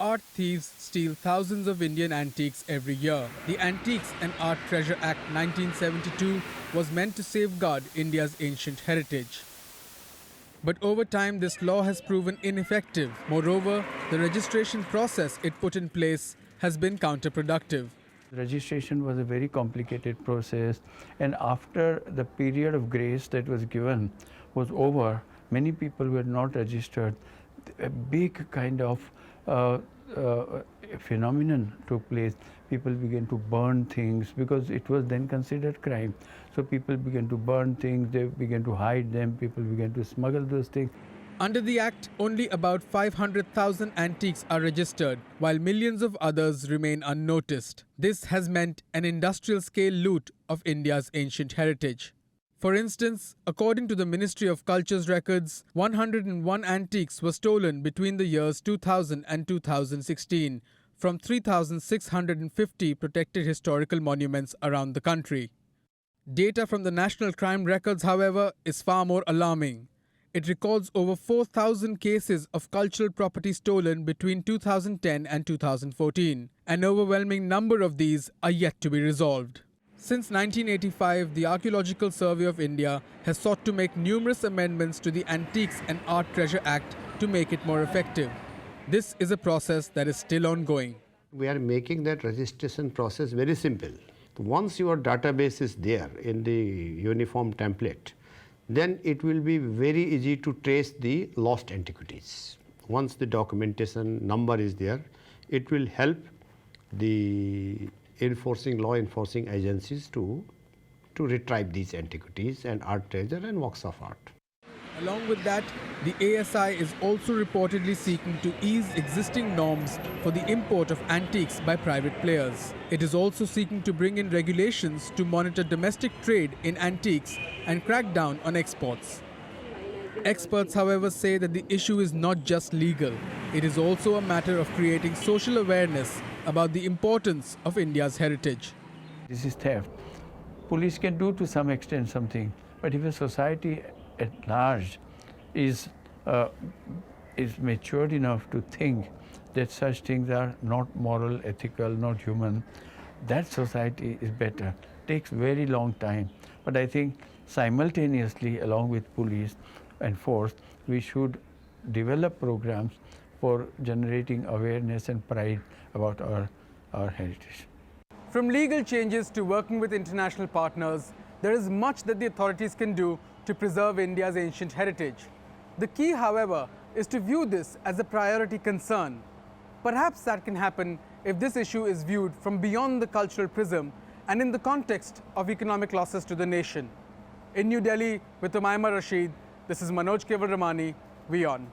Art thieves steal thousands of Indian antiques every year. The Antiques and Art Treasure Act 1972 was meant to safeguard India's ancient heritage. But over time, this law has proven ineffective. Moreover, the registration process it put in place has been counterproductive. Registration was a very complicated process, and after the period of grace that was given was over, many people were not registered. A big kind of phenomenon took place. People began to burn things because it was then considered crime. So people began to burn things, they began to hide them, people began to smuggle those things. Under the Act, only about 500,000 antiques are registered, while millions of others remain unnoticed. This has meant an industrial-scale loot of India's ancient heritage. For instance, according to the Ministry of Culture's records, 101 antiques were stolen between the years 2000 and 2016 from 3,650 protected historical monuments around the country. Data from the National Crime Records, however, is far more alarming. It records over 4,000 cases of cultural property stolen between 2010 and 2014. An overwhelming number of these are yet to be resolved. Since 1985, the Archaeological Survey of India has sought to make numerous amendments to the Antiques and Art Treasure Act to make it more effective. This is a process that is still ongoing. We are making that registration process very simple. Once your database is there in the uniform template, then it will be very easy to trace the lost antiquities. Once the documentation number is there, it will help the law enforcing agencies to retrieve these antiquities and art treasure and works of art. Along with that, the ASI is also reportedly seeking to ease existing norms for the import of antiques by private players. It is also seeking to bring in regulations to monitor domestic trade in antiques and crack down on exports. Experts, however, say that the issue is not just legal. It is also a matter of creating social awareness about the importance of India's heritage. This is theft. Police can do to some extent something, but if a society at large is matured enough to think that such things are not moral, ethical, not human, that society is better. Takes very long time. But I think simultaneously, along with police and force, we should develop programs for generating awareness and pride about our heritage. From legal changes to working with international partners, there is much that the authorities can do to preserve India's ancient heritage. The key, however, is to view this as a priority concern. Perhaps that can happen if this issue is viewed from beyond the cultural prism and in the context of economic losses to the nation. In New Delhi, with Umayma Rashid, this is Manoj Kevalramani, WION.